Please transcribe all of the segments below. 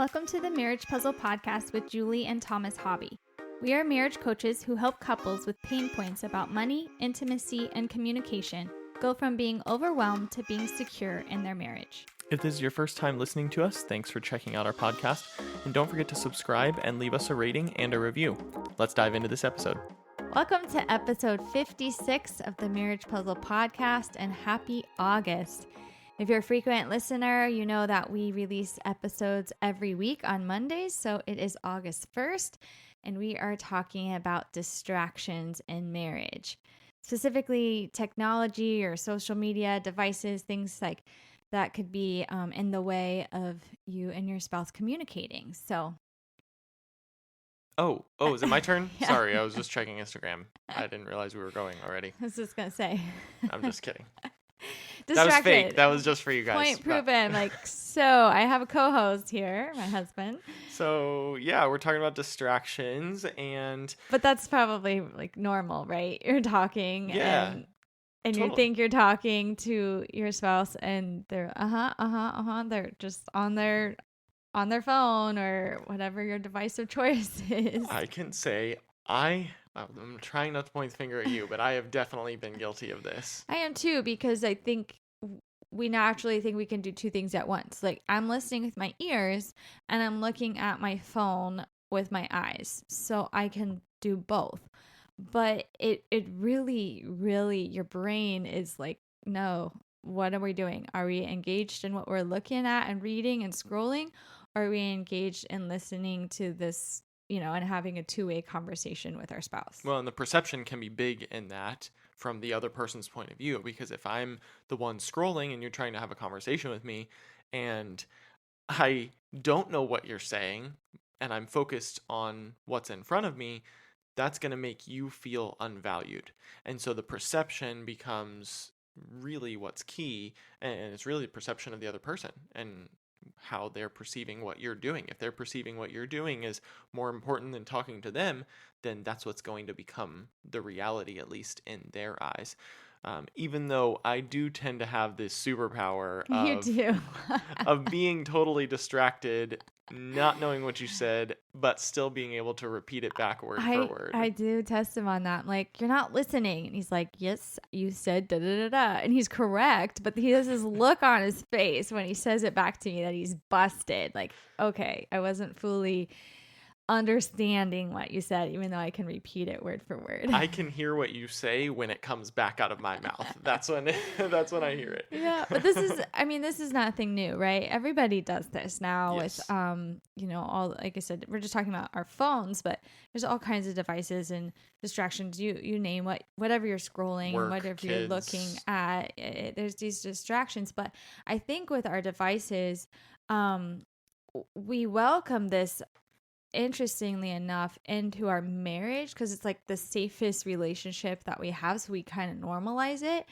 Welcome to the Marriage Puzzle Podcast with Julie and Thomas Hobby. We are marriage coaches who help couples with pain points about money, intimacy, and communication go from being overwhelmed to being secure in their marriage. If this is your first time listening to us, thanks for checking out our podcast. And don't forget to subscribe and leave us a rating and a review. Let's dive into this episode. Welcome to episode 56 of the Marriage Puzzle Podcast, and happy August. If you're a frequent listener, you know that we release episodes every week on Mondays, so it is August 1st, and we are talking about distractions in marriage, specifically technology or social media devices, things like that could be in the way of you and your spouse communicating. So, Oh, is it my turn? Yeah. Sorry, I was just checking Instagram. I didn't realize we were going already. I was just going to say. I'm just kidding. Distracted. That was fake. That was just for you guys. Point proven. I have a co-host here, my husband. So, yeah, we're talking about distractions But that's probably normal, right? You're talking and totally. You think you're talking to your spouse and they're they're just on their phone or whatever your device of choice is. I can say I'm trying not to point the finger at you, but I have definitely been guilty of this. I am too, because I think we naturally think we can do two things at once. Like, I'm listening with my ears and I'm looking at my phone with my eyes, so I can do both. But it really, really, your brain is like, no, what are we doing? Are we engaged in what we're looking at and reading and scrolling? Or are we engaged in listening to this, and having a two-way conversation with our spouse? Well, and the perception can be big in that from the other person's point of view, because if I'm the one scrolling and you're trying to have a conversation with me and I don't know what you're saying and I'm focused on what's in front of me, that's going to make you feel unvalued. And so the perception becomes really what's key, and it's really the perception of the other person and how they're perceiving what you're doing. If they're perceiving what you're doing is more important than talking to them, then that's what's going to become the reality, at least in their eyes. Even though I do tend to have this superpower of being totally distracted, not knowing what you said, but still being able to repeat it back word for word. I do test him on that. I'm like, you're not listening. And he's like, yes, you said da da da da. And he's correct, but he has this look on his face when he says it back to me that he's busted. Like, okay, I wasn't fully understanding what you said, even though I can repeat it word for word. I can hear what you say when it comes back out of my mouth. That's when I hear it. Yeah, but this is nothing new, right? Everybody does this now. Yes. With all, like I said, we're just talking about our phones, but there's all kinds of devices and distractions. You name whatever you're scrolling, Work, whatever kids. you're looking at. There's these distractions, but I think with our devices, we welcome this, interestingly enough, into our marriage, because it's like the safest relationship that we have, so we kind of normalize it.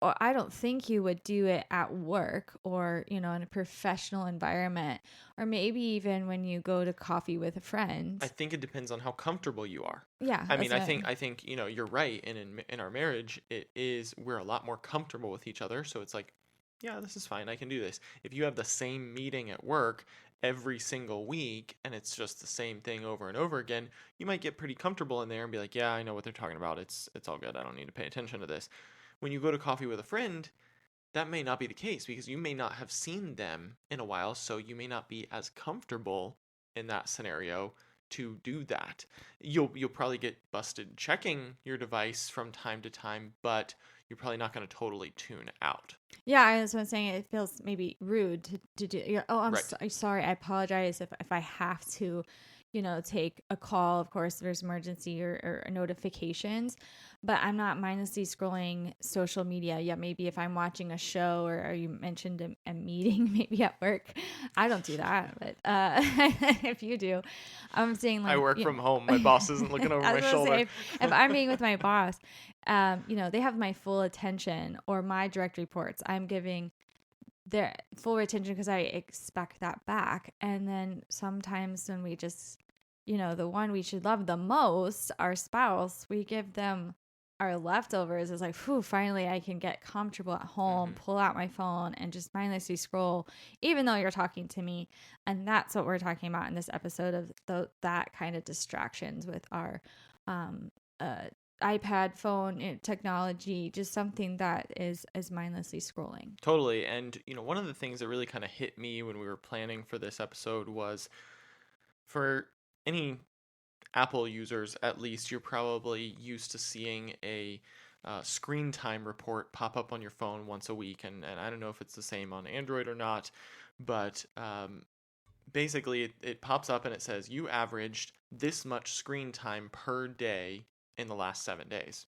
I don't think you would do it at work or in a professional environment, or maybe even when you go to coffee with a friend. I think it depends on how comfortable you are. Yeah, I think you're right, and in our marriage we're a lot more comfortable with each other, so it's like, yeah, this is fine, I can do this. If you have the same meeting at work every single week and it's just the same thing over and over again, you might get pretty comfortable in there and be like, yeah, I know what they're talking about. It's all good. I don't need to pay attention to this. When you go to coffee with a friend, that may not be the case, because you may not have seen them in a while, so you may not be as comfortable in that scenario to do that. You'll probably get busted checking your device from time to time, but you're probably not going to totally tune out. Yeah, that's what I'm saying. It feels maybe rude to do. I'm Right. sorry. I apologize if I have to, take a call. Of course, there's emergency or notifications, but I'm not mindlessly scrolling social media. Yeah, maybe if I'm watching a show or you mentioned a meeting, maybe at work. I don't do that, but if you do, I'm saying I work from home. My boss isn't looking over my shoulder. If I'm meeting with my boss, they have my full attention, or my direct reports, I'm giving their full attention because I expect that back. And then sometimes when we just, the one we should love the most, our spouse, we give them our leftovers is like, whew, finally I can get comfortable at home, pull out my phone and just mindlessly scroll, even though you're talking to me. And that's what we're talking about in this episode of that kind of distractions with our um, uh, iPad, phone technology, just something that is mindlessly scrolling. Totally. And, one of the things that really kind of hit me when we were planning for this episode was for any Apple users, at least, you're probably used to seeing a screen time report pop up on your phone once a week. And I don't know if it's the same on Android or not, but basically it pops up and it says you averaged this much screen time per day in the last 7 days.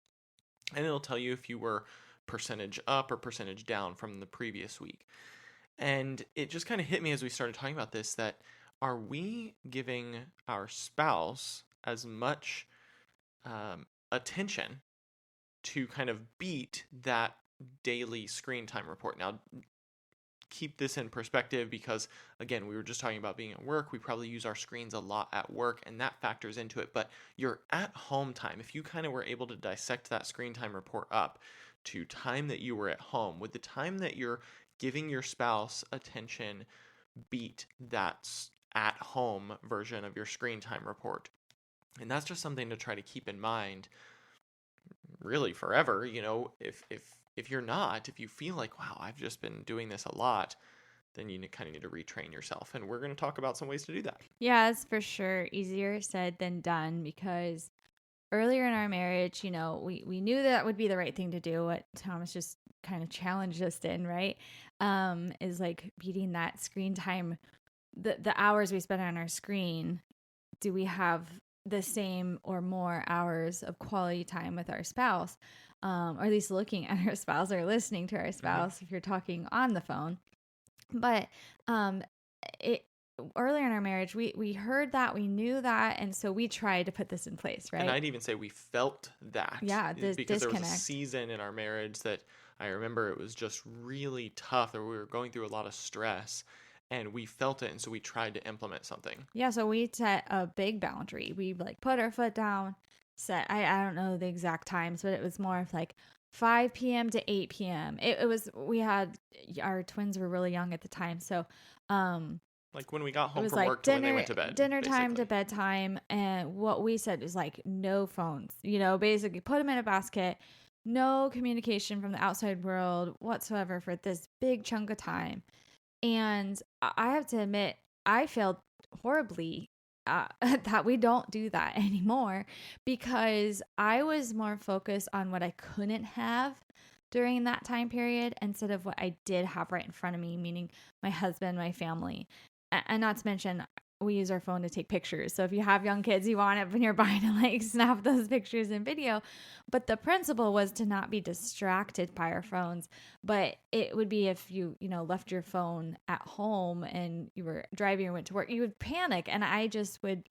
And it'll tell you if you were percentage up or percentage down from the previous week. And it just kind of hit me as we started talking about this that are we giving our spouse as much attention to kind of beat that daily screen time report? Now, keep this in perspective because, again, we were just talking about being at work. We probably use our screens a lot at work, and that factors into it. But your at-home time, if you kind of were able to dissect that screen time report up to time that you were at home, would the time that you're giving your spouse attention beat that at-home version of your screen time report? And that's just something to try to keep in mind really forever. If you're not, if you feel like, wow, I've just been doing this a lot, then you kind of need to retrain yourself. And we're going to talk about some ways to do that. Yeah, it's for sure easier said than done because earlier in our marriage, we knew that would be the right thing to do. What Thomas just kind of challenged us in, right? Is like beating that screen time, the hours we spend on our screen. Do we have the same or more hours of quality time with our spouse? Or at least looking at our spouse or listening to our spouse if you're talking on the phone. But earlier in our marriage, we heard that, we knew that, and so we tried to put this in place, right? And I'd even say we felt that. Yeah, because disconnect. There was a season in our marriage that I remember it was just really tough, or we were going through a lot of stress, and we felt it, and so we tried to implement something. Yeah, so we set a big boundary. We put our foot down, set, I don't know the exact times, but it was more of like 5 p.m. to 8 p.m. We had, our twins were really young at the time. So, like when we got home it was from like work to when they went to bed. Dinner time to bedtime. And what we said was like, no phones, basically put them in a basket, no communication from the outside world whatsoever for this big chunk of time. And I have to admit, I failed horribly that we don't do that anymore because I was more focused on what I couldn't have during that time period instead of what I did have right in front of me, meaning my husband, my family. And not to mention, we use our phone to take pictures. So if you have young kids, you want it nearby to like snap those pictures and video. But the principle was to not be distracted by our phones. But it would be if you left your phone at home and you were driving or went to work, you would panic. And I just would,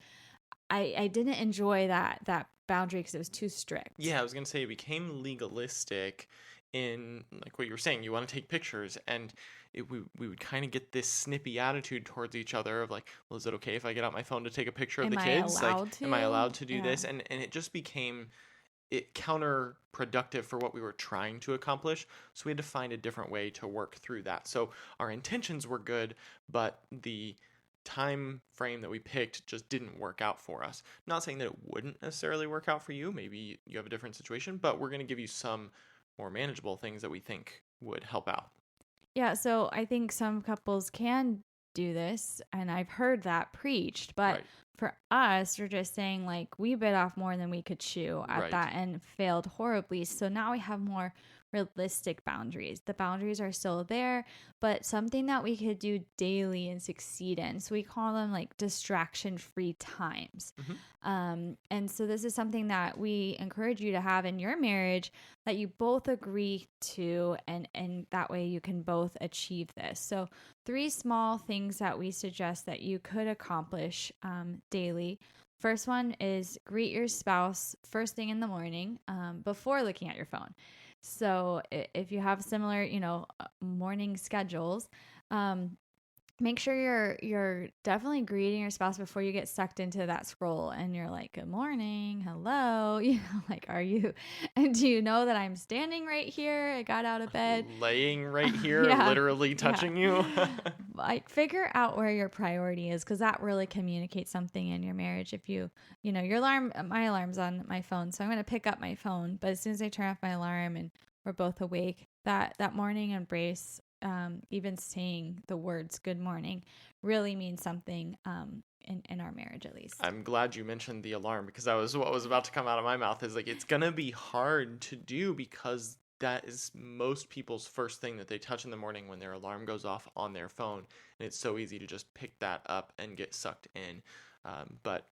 I didn't enjoy that boundary because it was too strict. Yeah, I was going to say it became legalistic in like what you were saying. You want to take pictures, and we would kind of get this snippy attitude towards each other of like, well, is it okay if I get out my phone to take a picture of the kids? Am I allowed to do this? And it just became counterproductive for what we were trying to accomplish. So we had to find a different way to work through that. So our intentions were good, but the time frame that we picked just didn't work out for us. Not saying that it wouldn't necessarily work out for you. Maybe you have a different situation, but we're going to give you some more manageable things that we think would help out. Yeah, so I think some couples can do this, and I've heard that preached, but for us, we're just saying like we bit off more than we could chew at that and failed horribly. So now we have more realistic boundaries. The boundaries are still there, but something that we could do daily and succeed in. So we call them like distraction-free times. And so this is something that we encourage you to have in your marriage that you both agree to, and that way you can both achieve this. So 3 small things that we suggest that you could accomplish daily. First one is greet your spouse first thing in the morning before looking at your phone. So if you have similar, morning schedules, make sure you're definitely greeting your spouse before you get sucked into that scroll and you're like, good morning, hello, like, are you, and do you know that I'm standing right here? I got out of bed. Laying right here, Yeah, literally yeah. touching you. Like, figure out where your priority is, because that really communicates something in your marriage. If your alarm, my alarm's on my phone, so I'm going to pick up my phone, but as soon as I turn off my alarm and we're both awake, that morning embrace, even saying the words good morning, really means something, in our marriage, at least. I'm glad you mentioned the alarm, because that was what was about to come out of my mouth, is like, it's gonna be hard to do because that is most people's first thing that they touch in the morning when their alarm goes off on their phone, and it's so easy to just pick that up and get sucked in. But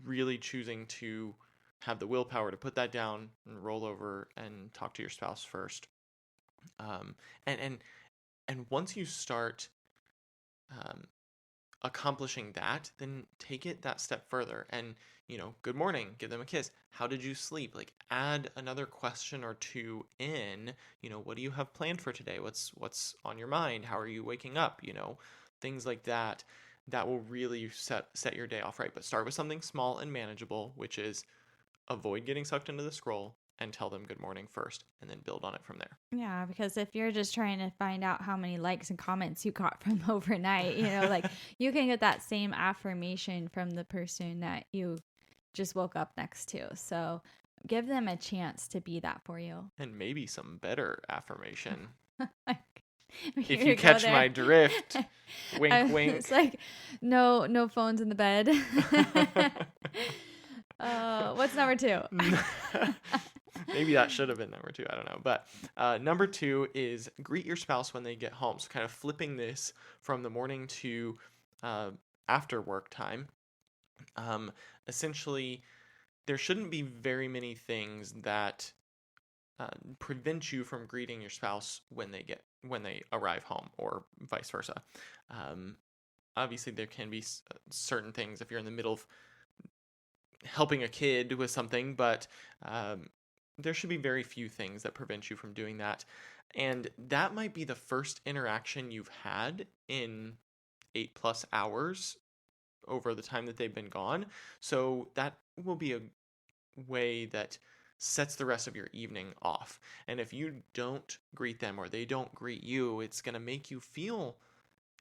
really choosing to have the willpower to put that down and roll over and talk to your spouse first. um, and once you start um, accomplishing that, then take it that step further and, good morning, give them a kiss. How did you sleep? Like, add another question or two in. What do you have planned for today? What's on your mind? How are you waking up? Things like that. That will really set your day off right. But start with something small and manageable, which is avoid getting sucked into the scroll and tell them good morning first, and then build on it from there. Yeah, because if you're just trying to find out how many likes and comments you got from overnight, like, you can get that same affirmation from the person that you just woke up next to. So give them a chance to be that for you. And maybe some better affirmation. If If you catch my drift. Wink, wink. It's like, no phones in the bed. What's number 2? Maybe that should have been number 2. I don't know. But number 2 is greet your spouse when they get home. So kind of flipping this from the morning to after work time. Essentially, there shouldn't be very many things that prevent you from greeting your spouse when they arrive home, or vice versa. Obviously, there can be certain things if you're in the middle of helping a kid with something, but there should be very few things that prevent you from doing that. And that might be the first interaction you've had in 8+ hours over the time that they've been gone. So that will be a way that sets the rest of your evening off. And if you don't greet them or they don't greet you, it's going to make you feel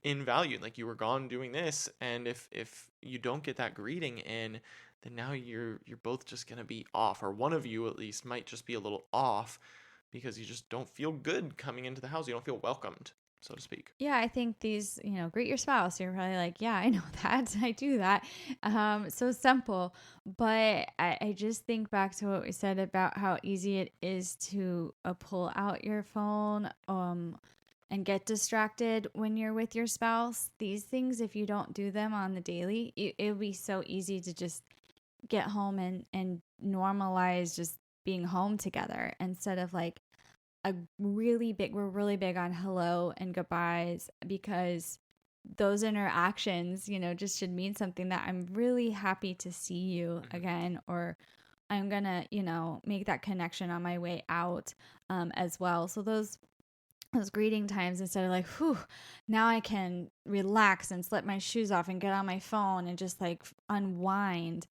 invalued, like you were gone doing this. And if you don't get that greeting in, then now you're both just going to be off, or one of you at least might just be a little off because you just don't feel good coming into the house. You don't feel welcomed, so to speak. Yeah, I think these, greet your spouse. You're probably like, yeah, I know that. I do that. So simple. But I just think back to what we said about how easy it is to pull out your phone and get distracted when you're with your spouse. These things, if you don't do them on the daily, it would be so easy to just get home and normalize just being home together, instead of like we're really big on hello and goodbyes, because those interactions, just should mean something, that I'm really happy to see you again, or I'm gonna, make that connection on my way out as well. So those greeting times, instead of like, whew, now I can relax and slip my shoes off and get on my phone and just like unwind.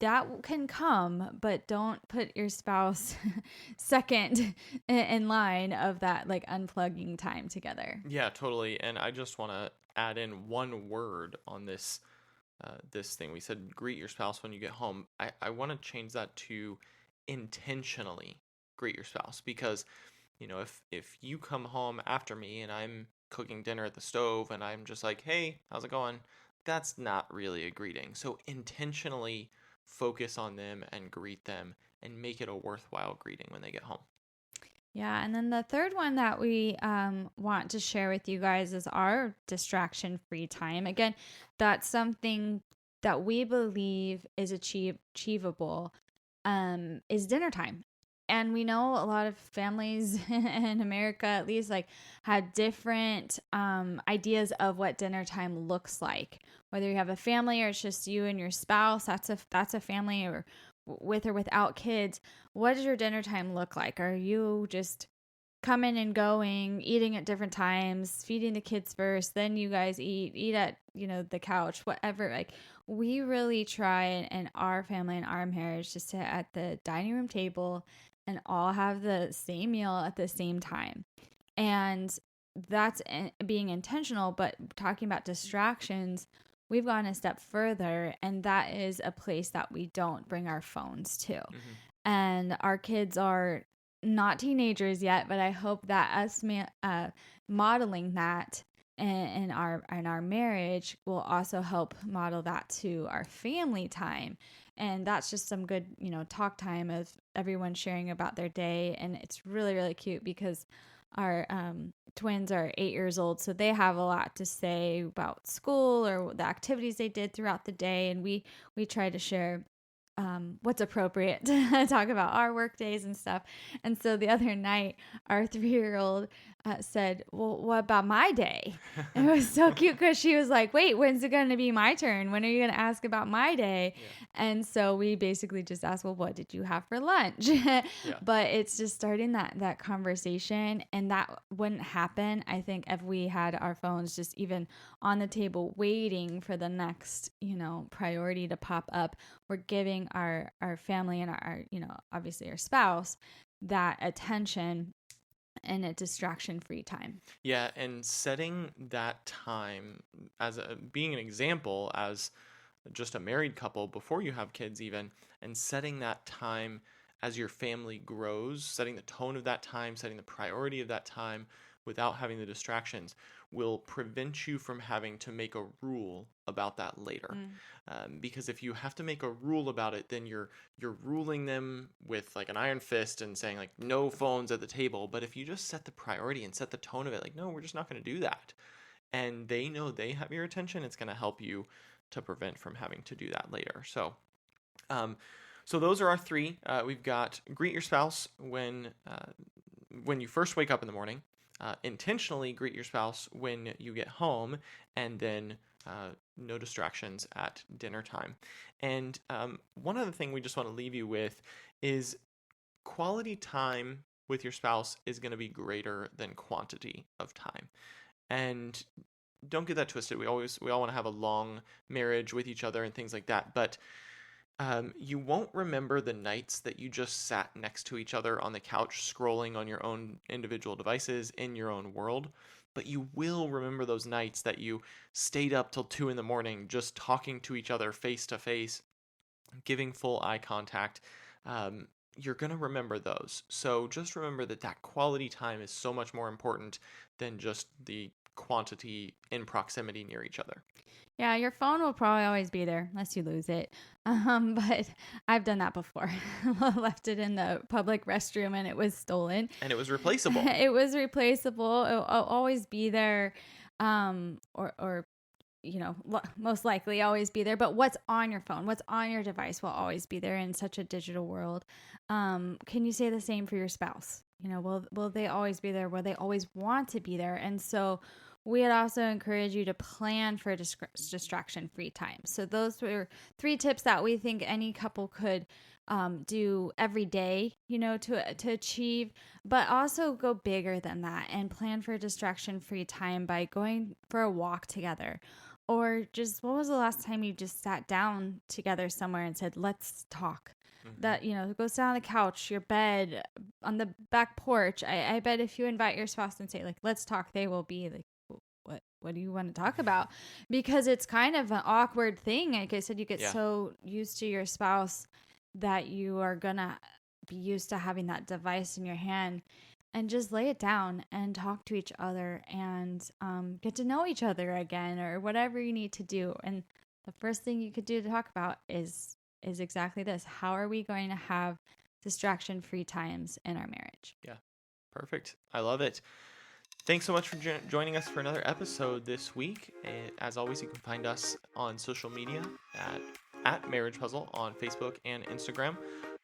That can come, but don't put your spouse second in line of that like unplugging time together. Yeah, totally. And I just want to add in one word on this thing. We said greet your spouse when you get home. I want to change that to intentionally greet your spouse, because if you come home after me and I'm cooking dinner at the stove and I'm just like, hey, how's it going? That's not really a greeting. So intentionally focus on them and greet them and make it a worthwhile greeting when they get home. Yeah, and then the third one that we want to share with you guys is our distraction-free time. Again, that's something that we believe is achievable, is dinner time. And we know a lot of families in America, at least, like, had different ideas of what dinner time looks like. Whether you have a family or it's just you and your spouse, that's a family, or with or without kids. What does your dinner time look like? Are you just coming and going, eating at different times, feeding the kids first, then you guys eat at, the couch, whatever. Like, we really try in our family and our marriage to sit at the dining room table and all have the same meal at the same time. And that's being intentional, but talking about distractions, we've gone a step further, and that is a place that we don't bring our phones to. And our kids are not teenagers yet, but I hope that us modeling that in our marriage will also help model that to our family time. And that's just some good, talk time of everyone sharing about their day. And it's really, really cute because our twins are 8 years old, so they have a lot to say about school or the activities they did throughout the day. And we try to share what's appropriate to talk about our work days and stuff. And so the other night, our 3-year-old said, well, what about my day? And it was so cute because she was like, wait, when's it going to be my turn? When are you going to ask about my day? Yeah. And so we basically just asked, well, what did you have for lunch? Yeah. But it's just starting that conversation. And that wouldn't happen, I think, if we had our phones just even on the table waiting for the next, priority to pop up. We're giving our family and our, obviously our spouse that attention and a distraction-free time. Yeah, and setting that time as being an example as just a married couple before you have kids even, and setting that time as your family grows, setting the tone of that time, setting the priority of that time without having the distractions will prevent you from having to make a rule about that later. Because if you have to make a rule about it, then you're ruling them with like an iron fist and saying like no phones at the table. But if you just set the priority and set the tone of it, like no, we're just not going to do that, and they know they have your attention, it's going to help you to prevent from having to do that later. So those are our 3. We've got greet your spouse when you first wake up in the morning. Intentionally greet your spouse when you get home, and then no distractions at dinner time. And one other thing we just want to leave you with is quality time with your spouse is going to be greater than quantity of time. And don't get that twisted. We all want to have a long marriage with each other and things like that, but you won't remember the nights that you just sat next to each other on the couch scrolling on your own individual devices in your own world, but you will remember those nights that you stayed up till 2 a.m. just talking to each other face to face, giving full eye contact. You're going to remember those. So just remember that quality time is so much more important than just the quantity in proximity near each other. Yeah, your phone will probably always be there unless you lose it. But I've done that before. Left it in the public restroom and it was stolen. And it was replaceable. It was replaceable. It'll always be there. Or most likely always be there. But what's on your phone, what's on your device will always be there in such a digital world. Can you say the same for your spouse? Will they always be there? Will they always want to be there? And so we'd also encourage you to plan for distraction-free time. So those were 3 tips that we think any couple could do every day, to achieve, but also go bigger than that and plan for distraction-free time by going for a walk together. Or just, when was the last time you just sat down together somewhere and said, let's talk? That, go sit on the couch, your bed, on the back porch. I bet if you invite your spouse and say, like, let's talk, they will be like, what do you want to talk about? Because it's kind of an awkward thing. Like I said, you get so used to your spouse that you are going to be used to having that device in your hand, and just lay it down and talk to each other and get to know each other again, or whatever you need to do. And the first thing you could do to talk about is exactly this. How are we going to have distraction-free times in our marriage? Yeah, perfect. I love it. Thanks so much for joining us for another episode this week. As always, you can find us on social media at Marriage Puzzle on Facebook and Instagram.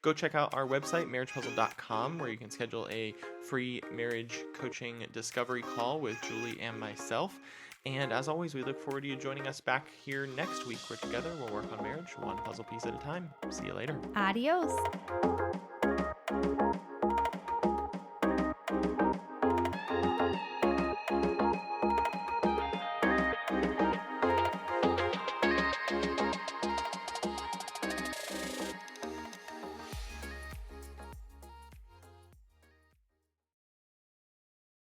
Go check out our website, marriagepuzzle.com, where you can schedule a free marriage coaching discovery call with Julie and myself. And as always, we look forward to you joining us back here next week, where together we'll work on marriage one puzzle piece at a time. See you later. Adios.